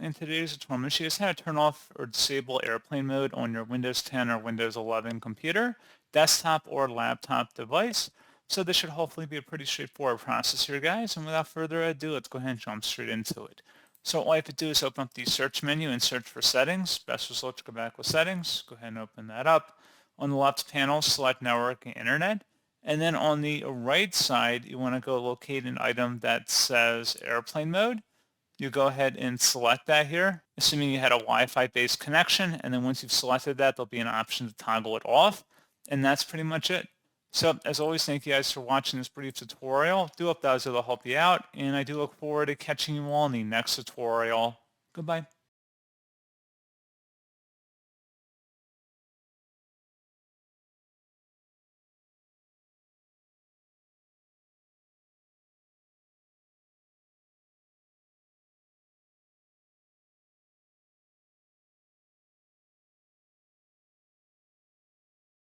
In today's tutorial, I'm going to show you guys how to turn off or disable airplane mode on your Windows 10 or Windows 11 computer, desktop, or laptop device. So this should hopefully be a pretty straightforward process here, guys. And without further ado, let's go ahead and jump straight into it. So all you have to do is open up the search menu and search for settings. Best result to go back with settings. Go ahead and open that up. On the left panel, select network and internet. And then on the right side, you want to go locate an item that says airplane mode. You go ahead and select that here, assuming you had a Wi-Fi based connection, and then once you've selected that, there'll be an option to toggle it off, and that's pretty much it. So as always, thank you guys for watching this brief tutorial. Do hope that was able to help you out, and I do look forward to catching you all in the next tutorial. Goodbye.